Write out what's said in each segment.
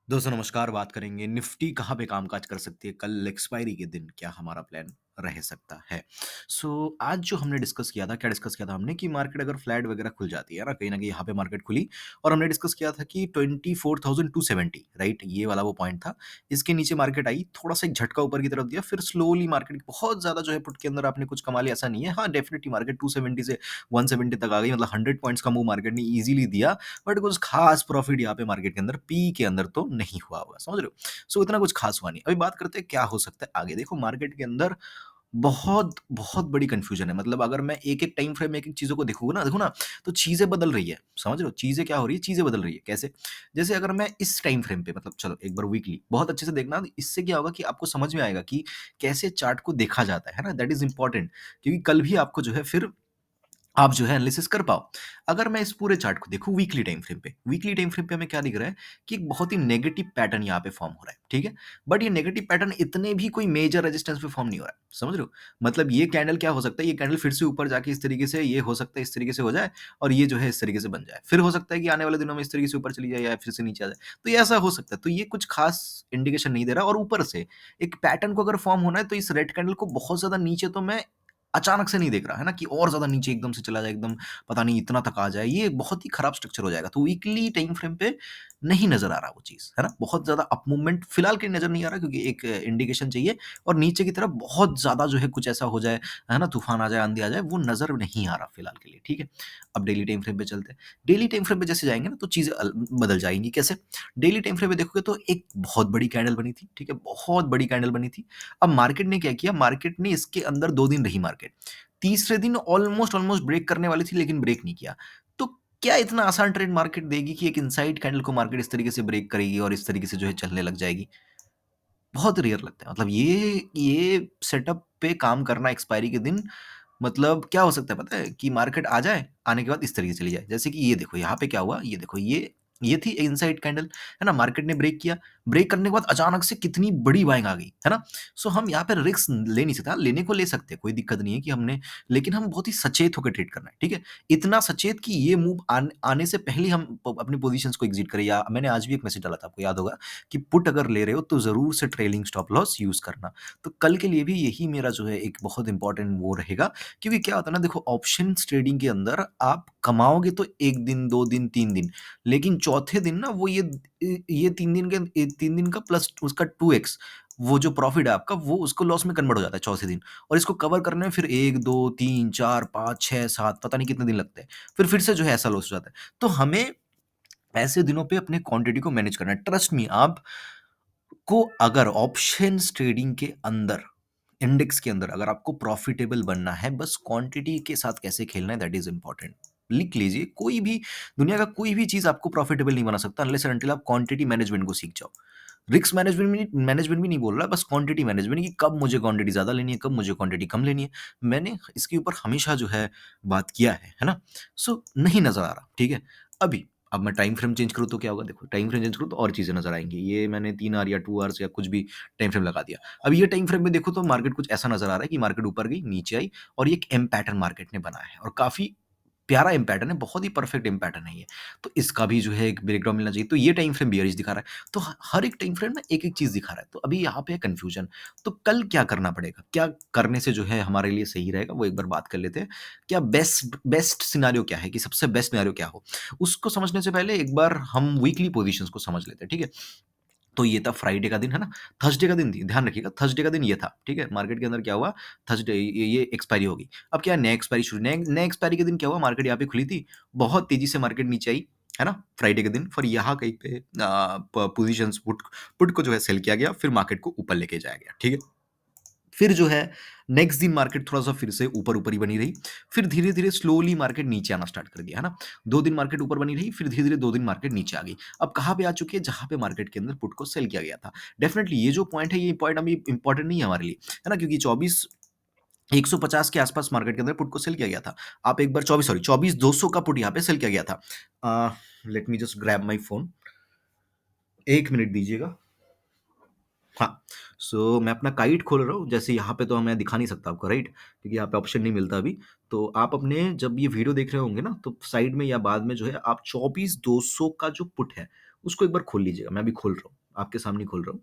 दोस्तों नमस्कार, बात करेंगे निफ्टी कहाँ पे कामकाज कर सकती है, कल एक्सपायरी के दिन क्या हमारा प्लान रह सकता है। आज जो हमने डिस्कस किया था, क्या डिस्कस किया था हमने कि मार्केट अगर फ्लैट वगैरह खुल जाती है ना, कहीं न कहीं यहाँ पे मार्केट खुली और हमने डिस्कस किया था कि 24,270 राइट? ये वाला वो पॉइंट था। इसके नीचे मार्केट आई, थोड़ा-सा एक झटका ऊपर की तरफ दिया, फिर स्लोली मार्केट बहुत ज़्यादा जो है पुट के अंदर आपने कुछ कमा लिया ऐसा नहीं है। हाँ, डेफिनिटली मार्केट 270 से 170 तक आ गई, मतलब 100 पॉइंट्स का मूव मार्केट ने ईज़िली दिया। बट कुछ खास प्रॉफिट यहाँ पे मार्केट के अंदर पी के अंदर तो नहीं हुआ होगा, समझ रहे हो? इतना कुछ खास हुआ नहीं। अभी बात करते हैं क्या हो सकता है आगे। देखो मार्केट के अंदर बहुत, बहुत बड़ी कन्फ्यूजन है। मतलब अगर मैं एक-एक टाइम फ्रेम में एक-एक चीज़ों को देखूँगा ना, देखो ना, तो चीज़ें बदल रही है, समझ रहे हो? चीज़ें क्या हो रही है, चीज़ें बदल रही है। कैसे? जैसे अगर मैं इस टाइम फ्रेम पे, मतलब चलो एक बार वीकली बहुत अच्छे से देखना, इससे क्या होगा कि आपको समझ में आएगा कि कैसे चार्ट को देखा जाता है ना? दैट इज़ इम्पोर्टेंट, क्योंकि कल भी आपको जो है फिर आप जो है एनालिसिस कर पाओ। अगर मैं इस पूरे चार्ट को देखूँ वीकली टाइम फ्रेम पे हमें क्या दिख रहा है कि एक बहुत ही नेगेटिव पैटर्न यहाँ पे फॉर्म हो रहा है, ठीक है? बट ये नेगेटिव पैटर्न इतने भी कोई मेजर रेजिस्टेंस पे फॉर्म नहीं हो रहा है, समझ रहे हो? मतलब ये कैंडल क्या हो सकता है, ये कैंडल फिर से ऊपर जाके इस तरीके से, ये हो सकता है इस तरीके से हो जाए और ये जो है इस तरीके से बन जाए। फिर हो सकता है कि आने वाले दिनों में इस तरीके से ऊपर चली जाए या फिर से नीचे आ जाए। तो ये ऐसा हो सकता है। तो ये कुछ खास इंडिकेशन नहीं दे रहा, और ऊपर से एक पैटर्न को अगर फॉर्म होना है तो इस रेड कैंडल को बहुत ज़्यादा नीचे तो मैं अचानक से नहीं देख रहा, है ना? कि और ज़्यादा नीचे एकदम से चला जाए, एकदम पता नहीं इतना तक आ जाए, ये बहुत ही खराब स्ट्रक्चर हो जाएगा। तो वीकली टाइम फ्रेम पे नहीं नज़र आ रहा वो चीज़, है ना? बहुत ज़्यादा अप मूवमेंट फिलहाल के लिए नज़र नहीं आ रहा, क्योंकि एक इंडिकेशन चाहिए और नीचे की तरफ बहुत ज़्यादा जो है कुछ ऐसा हो जाए, है ना? तूफ़ान आ जाए, आँधी आ जाए, वो नज़र नहीं आ रहा फिलहाल के लिए, ठीक है? अब डेली टाइम फ्रेम पे चलते हैं। डेली टाइम फ्रेम पे जैसे जाएँगे ना, तो चीज़ें बदल जाएँगी। कैसे? डेली टाइम फ्रेम पे देखोगे तो एक बहुत बड़ी कैंडल बनी थी, ठीक है? बहुत बड़ी कैंडल बनी थी। अब मार्केट ने क्या किया, मार्केट ने इसके अंदर 2 दिन रही मार्केट। तीसरे दिन ऑलमोस्ट ऑलमोस्ट ब्रेक करने वाली थी, लेकिन ब्रेक नहीं किया। तो क्या इतना आसान ट्रेड मार्केट देगी कि एक इनसाइड कैंडल को मार्केट इस तरीके से ब्रेक करेगी और इस तरीके से जो है चलने लग जाएगी? बहुत रेयर लगता है। मतलब ये सेटअप पे काम करना एक्सपायरी के दिन, मतलब क्या हो सकता है पता है? कि मार्केट आ जाए, आने के बाद इस तरीके से चली जाए। जैसे कि ये देखो यहाँ पे क्या हुआ, ये देखो ये थी इनसाइड कैंडल, है ना? मार्केट ने ब्रेक किया, ब्रेक करने के बाद अचानक से कितनी बड़ी बाइंग आ गई, है ना? हम यहाँ पे रिस्क ले नहीं सकते। हाँ, लेने को ले सकते हैं, कोई दिक्कत नहीं है कि हमने, लेकिन हम बहुत ही सचेत होकर ट्रेड करना है, ठीक है? इतना सचेत कि ये मूव आने से पहले हम अपनी पोजीशंस को एग्जिट करें, या मैंने आज भी एक मैसेज डाला था, आपको याद होगा कि पुट अगर ले रहे हो तो ज़रूर से ट्रेलिंग स्टॉप लॉस यूज़ करना। तो कल के लिए भी यही मेरा जो है एक बहुत इंपॉर्टेंट वो रहेगा, क्योंकि क्या होता है ना, देखो ऑप्शंस ट्रेडिंग के अंदर आप कमाओगे तो 1 दिन, 2 दिन, 3 दिन, लेकिन चौथे दिन ना वो ये 3 दिन के 3 दिन का प्लस उसका 2x, वो जो प्रॉफिट है आपका, वो उसको लॉस में कन्वर्ट हो जाता है चौथे दिन, और इसको कवर करने में फिर 1, 2, 3, 4, 5, 6, 7 पता नहीं कितने दिन लगते हैं। फिर से जो है ऐसा लॉस हो जाता है। तो हमें ऐसे दिनों पे अपने क्वांटिटी को मैनेज करना है। ट्रस्ट मी, आप को अगर ऑप्शंस ट्रेडिंग के अंदर, इंडेक्स के अंदर अगर आपको प्रॉफिटेबल बनना है, बस क्वांटिटी के साथ कैसे खेलना है दैट इज़ इम्पोर्टेंट। लिख लीजिए, कोई भी दुनिया का कोई भी चीज़ आपको प्रॉफिटेबल नहीं बना सकता अनलेस एंड अनटिल आप क्वांटिटी मैनेजमेंट को सीख जाओ। रिस्क मैनेजमेंट भी नहीं बोल रहा, बस क्वांटिटी मैनेजमेंट, कि कब मुझे क्वांटिटी ज़्यादा लेनी है, कब मुझे क्वांटिटी कम लेनी है। मैंने इसके ऊपर हमेशा जो है बात किया है ना? नहीं नज़र आ रहा, ठीक है? अभी अब मैं टाइम फ्रेम चेंज करूँ तो क्या होगा? देखो टाइम फ्रेम चेंज करूँ तो और चीज़ें नज़र आएँगी। ये मैंने 3 आवर या 2 आवर्स या कुछ भी टाइम फ्रेम लगा दिया। अब ये टाइम फ्रेम में देखो तो मार्केट कुछ ऐसा नज़र आ रहा है कि मार्केट ऊपर गई, नीचे आई और ये एक एम पैटर्न मार्केट ने बनाया है और काफ़ी प्यारा एम पैटर्न है, बहुत ही परफेक्ट एम पैटर्न है ये। तो इसका भी जो है एक ब्रेकडाउन मिलना चाहिए। तो ये टाइम फ्रेम बियरिश दिखा रहा है। तो हर एक टाइम फ्रेम ना एक-एक चीज़ दिखा रहा है। तो अभी यहाँ पे है कन्फ्यूजन। तो कल क्या करना पड़ेगा? क्या करने से जो है हमारे लिए सही रहेगा, वो एक बार बात कर लेते हैं। क्या बेस्ट बेस्ट सिनेरियो क्या है, कि सबसे बेस्ट सिनेरियो क्या हो? उसको समझने से पहले एक बार हम वीकली पोज़ीशंस को समझ लेते हैं, ठीक है? तो ये था फ्राइडे का दिन, है ना? थर्सडे का दिन थी, ध्यान रखिएगा, थर्सडे का दिन ये था, ठीक है? मार्केट के अंदर क्या हुआ, थर्सडे ये एक्सपायरी हो गई। अब क्या है, नया एक्सपायरी शुरू, नए एक्सपायरी के दिन क्या हुआ, मार्केट यहाँ पे खुली थी, बहुत तेज़ी से मार्केट नीचे आई, है ना? फ्राइडे के दिन फिर यहाँ कहीं पे प पोज़ीशंस पुट पुट को जो है सेल किया गया, फिर मार्केट को ऊपर लेके जाया गया, ठीक है? फिर जो है नेक्स्ट दिन मार्केट थोड़ा-सा फिर से ऊपर-ऊपर ही बनी रही। फिर धीरे-धीरे स्लोली मार्केट नीचे आना स्टार्ट कर दिया, है ना? 2 दिन मार्केट ऊपर बनी रही, फिर धीरे-धीरे 2 दिन मार्केट नीचे आ गई। अब कहाँ पे आ चुकी है? जहाँ पे मार्केट के अंदर पुट को सेल किया गया था। डेफिनिटली ये जो पॉइंट है, ये पॉइंट अभी इम्पोर्टेंट नहीं है हमारे लिए, है ना? क्योंकि 150 के आस-पास मार्केट के अंदर पुट को सेल किया गया था। आप एक बार 24,200 का पुट यहाँ पे सेल किया गया था। Let me just grab my phone, 1 minute दीजिएगा। हाँ, मैं अपना काइट खोल रहा हूँ, जैसे यहाँ पे तो मैं दिखा नहीं सकता आपको, राइट? क्योंकि यहाँ पे ऑप्शन नहीं मिलता अभी। तो आप अपने जब ये वीडियो देख रहे होंगे ना, तो साइड में या बाद में जो है आप 24,200 का जो पुट है, उसको एक बार खोल लीजिएगा, मैं अभी खोल रहा हूँ, आपके सामने ही खोल रहा हूँ,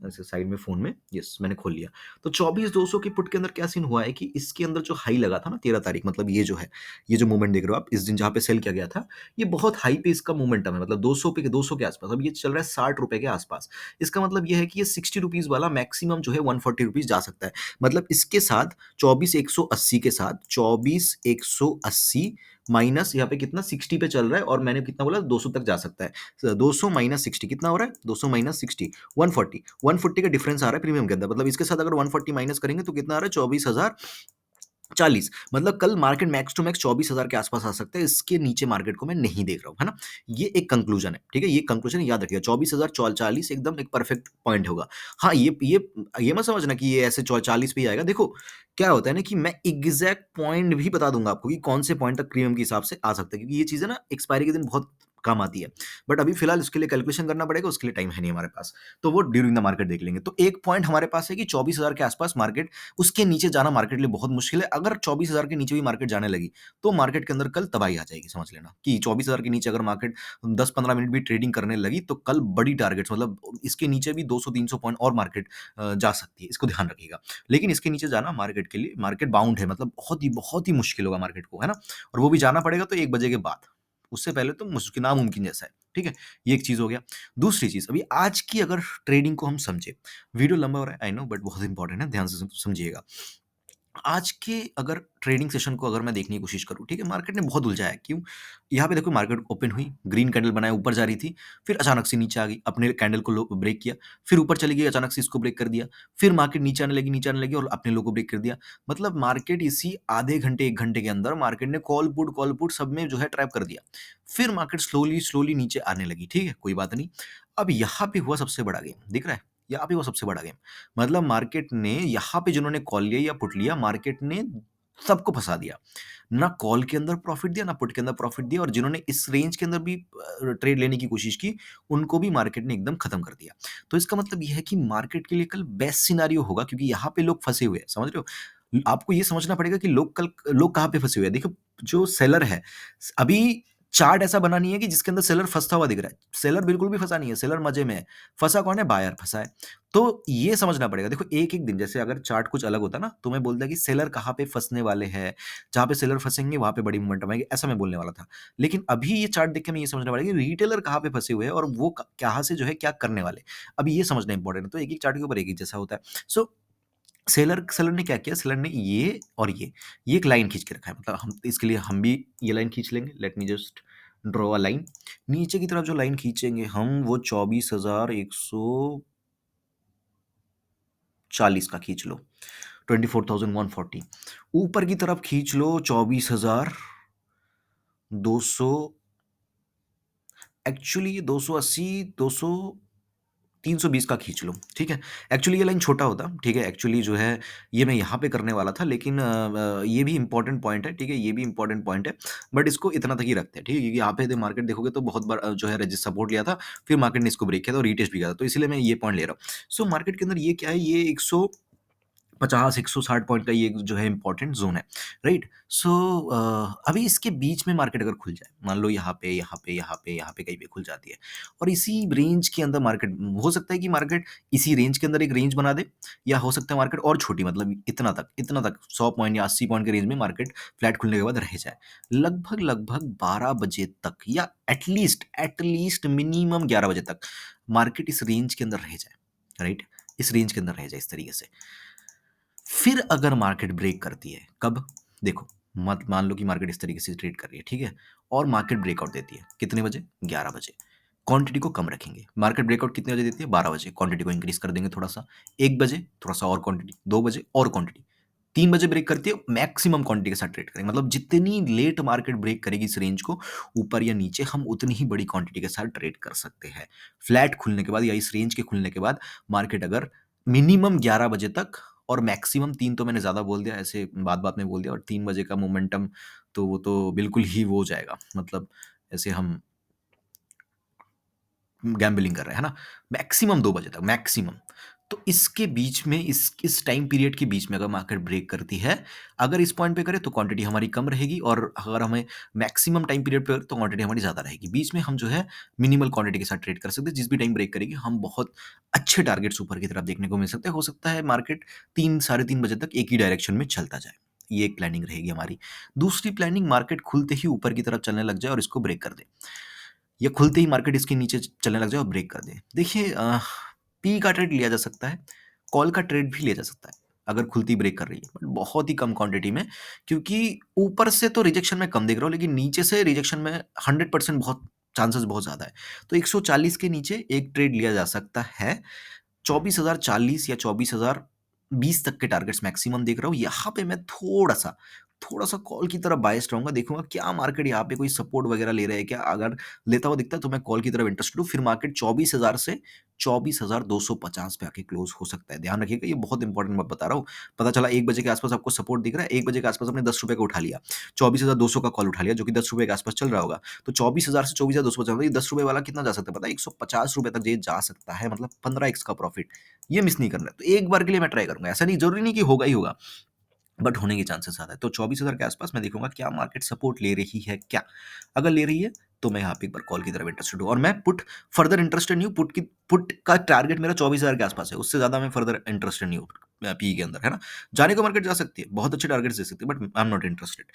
ऐसे साइड में फ़ोन में, यस मैंने खोल लिया। तो 24,200 के पुट के अंदर क्या सीन हुआ है कि इसके अंदर जो हाई लगा था ना 13 तारीख, मतलब ये जो है, ये जो मूवमेंट देख रहे हो आप, इस दिन जहाँ पे सेल किया गया था, ये बहुत हाई पे इसका मोमेंटम है, मतलब 200 पे 200 के आस-पास, अब ये चल रहा है ₹60 के आस-पास। इसका मतलब ये है कि ये ₹60 वाला मैक्सिमम जो है ₹140 जा सकता है। मतलब इसके साथ 24,180 के साथ 24,180 माइनस यहाँ पे कितना 60 पे चल रहा है और मैंने कितना बोला 200 तक जा सकता है। 200 माइनस 60 कितना हो रहा है? 200 माइनस 60 140 140 का डिफरेंस आ रहा है प्रीमियम के अंदर। मतलब इसके साथ अगर 140 माइनस करेंगे तो कितना आ रहा है? 24,000 40 मतलब कल मार्केट मैक्स टू मैक्स 24,000 के आसपास आ सकता है, इसके नीचे मार्केट को मैं नहीं देख रहा हूँ, है ना? ये एक कंक्लूजन है, ठीक है? ये कंक्लूजन याद रखिएगा 24,000 चौ 40 एकदम एक परफेक्ट पॉइंट होगा। हाँ, ये मत समझना कि ये ऐसे चौ 40 पे ही आएगा। देखो, क्या होता है ना कि मैं एग्ज़ैक्ट पॉइंट भी बता दूँगा आपको कि कौन से पॉइंट तक प्रीमियम के हिसाब से आ सकता है, क्योंकि ये चीज़ें ना एक्सपायरी के दिन बहुत काम आती है। बट अभी फिलहाल उसके लिए कैलकुलेशन करना पड़ेगा, उसके लिए टाइम है नहीं हमारे पास। तो वो ड्यूरिंग द मार्केट देख लेंगे। तो एक पॉइंट हमारे पास है कि 24,000 के आसपास मार्केट, उसके नीचे जाना मार्केट के लिए बहुत मुश्किल है। अगर 24,000 के नीचे भी मार्केट जाने लगी, तो मार्केट के अंदर कल तबाही आ जाएगी, समझ लेना कि 24,000 के नीचे अगर मार्केट 10-15 मिनट भी ट्रेडिंग करने लगी, तो कल बड़ी टारगेट्स, मतलब इसके नीचे भी 200-300 पॉइंट और मार्केट जा सकती है। इसको ध्यान रखिएगा। लेकिन इसके नीचे जाना मार्केट के लिए, मार्केट बाउंड है, मतलब बहुत ही मुश्किल होगा मार्केट को, है ना? और वो भी जाना पड़ेगा तो 1 बजे के बाद। उससे पहले तो मुश्किल नामुमकिन जैसा है, ठीक है? ये एक चीज़ हो गया। दूसरी चीज़, अभी आज की अगर ट्रेडिंग को हम समझें, वीडियो लंबा हो रहा है, आई नो, बट बहुत इंपॉर्टेंट है, ध्यान से समझिएगा। आज के अगर ट्रेडिंग सेशन को अगर मैं देखने की कोशिश करूँ, ठीक है, मार्केट ने बहुत उलझाया है, क्यों? यहाँ पे देखो मार्केट ओपन हुई, ग्रीन कैंडल बनाया, ऊपर जा रही थी, फिर अचानक से नीचे आ गई, अपने कैंडल को लो ब्रेक किया, फिर ऊपर चली गई, अचानक से इसको ब्रेक कर दिया, फिर मार्केट नीचे आने लगी और अपने लो को ब्रेक कर दिया। मतलब मार्केट इसी आधे घंटे, 1 घंटे के अंदर मार्केट ने कॉल पुट सब में जो है ट्रैप कर दिया। फिर मार्केट स्लोली नीचे आने लगी, ठीक है, कोई बात नहीं। अब यहाँ पे हुआ सबसे बड़ा गेम, दिख रहा है? यहाँ पे हुआ सबसे बड़ा गेम। मतलब मार्केट ने यहाँ पे जिन्होंने कॉल लिया या पुट लिया, मार्केट ने सबको फँसा दिया। ना कॉल के अंदर प्रॉफ़िट दिया, ना पुट के अंदर प्रॉफ़िट दिया, और जिन्होंने इस रेंज के अंदर भी ट्रेड लेने की कोशिश की, उनको भी मार्केट ने एकदम खत्म कर दिया। तो इसका मतलब ये है कि मार्केट के लिए कल बेस्ट सिनेरियो होगा, क्योंकि यहाँ पे लोग फँसे हुए हैं, समझ रहे हो? आपको ये समझना पड़ेगा कि लोग कहाँ पे फँसे हुए हैं। देखो, जो सेलर है, अभी चार्ट ऐसा बना नहीं है कि जिसके अंदर सेलर फँसता हुआ दिख रहा है। सेलर बिल्कुल भी फँसा नहीं है, सेलर मज़े में है। फँसा कौन है? बायर फँसा है। तो ये समझना पड़ेगा। देखो, एक-एक दिन, जैसे अगर चार्ट कुछ अलग होता ना, तो मैं बोलता कि सेलर कहाँ पे फँसने वाले हैं, जहाँ पे सेलर फँसेंगे वहाँ पे बड़ी मोमेंटम आएगी, ऐसा मैं बोलने वाला था। लेकिन अभी ये चार्ट देख के मैं ये समझना पड़ेगा कि रिटेलर कहाँ पे फँसे हुए हैं और वो क कहाँ से जो है क्या करने वाले हैं। अभी ये समझना इम्पोर्टेंट है, तो एक-एक चार्ट के ऊपर एक-एक जैसा होता है। सो सेलर ने क्या किया, सेलर ने ये और ये एक लाइन खींच के रखा है, मतलब हम इसके लिए हम भी ये लाइन खींच लेंगे। Let me just draw a line. नीचे की तरफ जो लाइन खींचेंगे हम, वो 24,140 का खींच लो, 24,140। ऊपर की तरफ खींच लो 24,200, एक्चुअली ये 280, 200, 320 का खींच लो, ठीक है? एक्चुअली ये लाइन छोटा होता, ठीक है? एक्चुअली जो है ये मैं यहाँ पे करने वाला था, लेकिन ये भी इम्पोर्टेंट पॉइंट है, ठीक है? ये भी इम्पोर्टेंट पॉइंट है, बट इसको इतना तक ही रखते हैं, ठीक है? क्योंकि यहाँ पे यदि मार्केट देखोगे तो बहुत बार जो है रेजिस्ट सपोर्ट लिया था, फिर मार्केट ने इसको ब्रेक किया था और रीटेस्ट भी किया था, तो इसीलिए मैं ये पॉइंट ले रहा हूँ। सो मार्केट के अंदर ये क्या है, ये 150-160 पॉइंट का ये जो है इम्पोर्टेंट ज़ोन है, राइट? सो अभी इसके बीच में मार्केट अगर खुल जाए, मान लो यहाँ पे कहीं पे खुल जाती है और इसी रेंज के अंदर मार्केट, हो सकता है कि मार्केट इसी रेंज के अंदर एक रेंज बना दे, या हो सकता है मार्केट और छोटी, मतलब इतना तक 100 पॉइंट या 80 पॉइंट के रेंज में मार्केट फ्लैट खुलने के बाद रह जाए। लगभग 12 बजे तक, या एटलीस्ट मिनिमम 11 बजे तक मार्केट इस रेंज के अंदर रह जाए, राइट? इस रेंज के अंदर रह जाए इस तरीके से। फिर अगर मार्केट ब्रेक करती है, कब? देखो, मत मान लो कि मार्केट इस तरीके से ट्रेड कर रही है, ठीक है? और मार्केट ब्रेकआउट देती है, कितने बजे? 11 बजे। क्वांटिटी को कम रखेंगे। मार्केट ब्रेकआउट कितने बजे देती है? 12 बजे। क्वांटिटी को इंक्रीज कर देंगे थोड़ा-सा। 1 बजे थोड़ा-सा और क्वांटिटी, 2 बजे और क्वांटिटी, 3 बजे ब्रेक करती है, मैक्सिमम क्वांटिटी के साथ ट्रेड करेंगे। मतलब जितनी लेट मार्केट ब्रेक करेगी इस रेंज को, ऊपर या नीचे, हम उतनी ही बड़ी क्वांटिटी के साथ ट्रेड कर सकते हैं। फ्लैट खुलने के बाद या इस रेंज के खुलने के बाद मार्केट अगर मिनिमम 11 बजे तक और मैक्सिमम 3, तो मैंने ज़्यादा बोल दिया, ऐसे बात-बात में बोल दिया, और 3 बजे का मोमेंटम तो वो तो बिल्कुल ही वो हो जाएगा, मतलब ऐसे हम गैम्बलिंग कर रहे हैं, है ना? मैक्सिमम 2 बजे तक, मैक्सिमम। तो इसके बीच में इस टाइम पीरियड के बीच में अगर मार्केट ब्रेक करती है, अगर इस पॉइंट पे करे तो क्वांटिटी हमारी कम रहेगी और अगर हमें मैक्सिमम टाइम पीरियड पे तो क्वांटिटी हमारी ज़्यादा रहेगी। बीच में हम जो है मिनिमल क्वांटिटी के साथ ट्रेड कर सकते हैं, जिस भी टाइम ब्रेक करेगी हम बहुत अच्छे टारगेट्स ऊपर की तरफ देखने को मिल सकते हैं। हो सकता है मार्केट 3 साढ़े 3 बजे तक एक ही डायरेक्शन में चलता जाए। ये एक प्लानिंग रहेगी हमारी। दूसरी प्लानिंग मार्केट खुलते ही ऊपर की तरफ चलने लग जाए और इसको ब्रेक कर दे। या खुलते ही मार्केट इसके नीचे चलने लग जाए और ब्रेक कर दे। देखिए पी का ट्रेड लिया जा सकता है, कॉल का ट्रेड भी लिया जा सकता है, अगर खुलती ब्रेक कर रही है, बट बहुत ही कम क्वांटिटी में, क्योंकि ऊपर से तो रिजेक्शन में कम देख रहा हूँ, लेकिन नीचे से रिजेक्शन में 100% बहुत चांसेस बहुत ज़्यादा है। तो 140 के नीचे एक ट्रेड लिया जा सकता है। 24,040 या 24,020 तक के टारगेट्स मैक्सिमम देख रहा हूँ। यहाँ पे मैं थोड़ा-सा कॉल की तरफ बायस्ड रहूँगा, देखूँगा क्या मार्केट यहाँ पे कोई सपोर्ट वगैरह ले रहा है क्या? अगर लेता हुआ दिखता है तो मैं कॉल की तरफ इंटरेस्टेड हूँ। फिर मार्केट 24,000 से 24,250 पे आके क्लोज़ हो सकता है। ध्यान रखिएगा, ये बहुत इंपॉर्टेंट मैं बता रहा हूँ। पता चला 1 बजे के आस-पास आपको सपोर्ट दिख रहा है, 1 बजे के आस-पास आपने ₹10 का उठा लिया, 24,200 का कॉल उठा लिया जो कि ₹10 के आस-पास चल रहा होगा। तो 24,000 से 24,250 मतलब ये ₹10 वाला कितना जा सकता है पता है? ₹150 तक ये जा सकता है, मतलब 15x का प्रॉफिट। ये मिस नहीं करना है। तो एक बार के लिए मैं ट्राई करूँगा। ऐसा नहीं, ज़रूरी नहीं कि होगा ही होगा, बट होने के चांसेस ज़्यादा है। तो 24,000 के आस-पास मैं देखूँगा क्या मार्केट सपोर्ट ले रही है क्या? अगर ले रही है, तो मैं यहाँ पे एक बार कॉल की तरफ इंटरेस्टेड हूँ और मैं पुट फर्दर इंटरेस्टेड नहीं हूँ। पुट का टारगेट मेरा 24,000 के आस-पास है। उससे ज़्यादा मैं फर्दर इंटरेस्टेड नहीं हूँ पी के अंदर, है ना? जाने को मार्केट जा सकती है, बहुत अच्छे टारगेट्स दे सकती है, but I am not interested.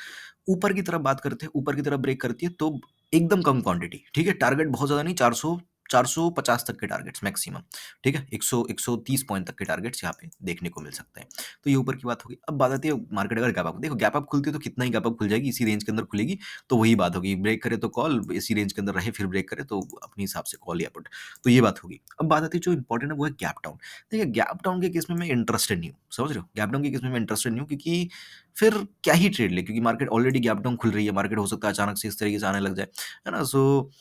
ऊपर की तरफ बात करते हैं, ऊपर की तरफ ब्रेक करती है तो एकदम कम क्वांटिटी, ठीक है? टारगेट बहुत ज़्यादा नहीं, 450 तक के टारगेट्स मैक्सिमम, ठीक है? 130 पॉइंट तक के टारगेट्स यहाँ पे देखने को मिल सकते हैं। तो ये ऊपर की बात होगी। अब बात आती है मार्केट अगर गैप अप, देखो गैप अप खुलती है तो कितना ही गैप अप खुल जाएगी, इसी रेंज के अंदर खुलेगी, तो वही बात होगी। ब्रेक करे तो कॉल, इसी रेंज के अंदर रहे फिर ब्रेक करे तो अपने हिसाब से कॉल या पुट। तो ये बात होगी। अब बात आती है जो इंपॉर्टेंट है वो है गैप डाउन। देखिए गैप डाउन के केस में मैं इंटरेस्टेड नहीं हूँ, समझ रहे हो? गैप डाउन के केस में मैं इंटरेस्टेड नहीं हूँ, क्योंकि फिर क्या ही ट्रेड ले, क्योंकि मार्केट ऑलरेडी गैप डाउन खुल रही है, मार्केट हो सकता है अचानक से इस तरीके से आने लग जाए, है ना? सो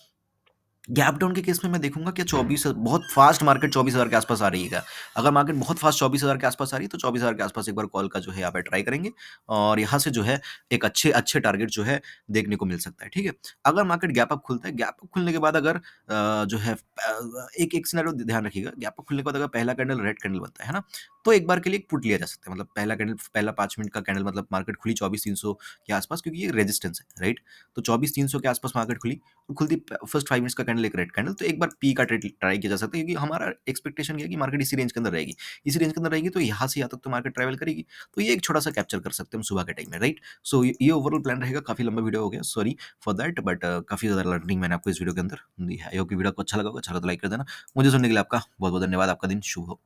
गैप डाउन के केस में मैं देखूँगा कि 24 बहुत फ़ास्ट मार्केट 24,000 के आस-पास आ रही है क्या? अगर मार्केट बहुत फ़ास्ट 24,000 के आस-पास आ रही है, तो 24,000 के आस-पास एक बार कॉल का जो है यहाँ पे ट्राई करेंगे और यहाँ से जो है एक अच्छे अच्छे टारगेट जो है देखने को मिल सकता है, ठीक है? अगर मार्केट गैप अप खुलता है, गैप अप खुलने के बाद अगर जो है एक एक सिनेरियो ध्यान रखिएगा, गैप अप खुलने के बाद अगर पहला कैंडल रेड कैंडल बनता है ना? तो एक बार के लिए एक पुट लिया जा सकता है। मतलब पहला 5 मिनट का कैंडल, मतलब मार्केट खुली 24,300 के आस-पास, क्योंकि ये रेजिस्टेंस है, राइट? तो 24,300 के आस-पास मार्केट खुली, खुलती फर्स्ट 5 मिनट्स का कैंडल एक रेड कैंडल, तो एक बार पी का ट्रेड ट्राई किया जा सकता है, क्योंकि हमारा एक्सपेक्टेशन ये है कि मार्केट इसी रेंज के अंदर रहेगी। इसी रेंज के अंदर रहेगी तो यहाँ से यहाँ तक तो मार्केट ट्रैवल करेगी। तो ये एक छोटा-सा कैप्चर कर सकते हैं हम सुबह के टाइम में, राइट? सो ये ओवरऑल प्लान रहेगा। काफ़ी लंबा वीडियो हो गया, सॉरी फॉर दैट, बट काफ़ी ज़्यादा लर्निंग मैंने आपको इस वीडियो के अंदर दी है। आई होप कि वीडियो आपको अच्छा लगा होगा। अच्छा लगा तो लाइक कर देना। मुझे सुनने के लिए आपका बहुत-बहुत धन्यवाद। आपका दिन शुभ हो।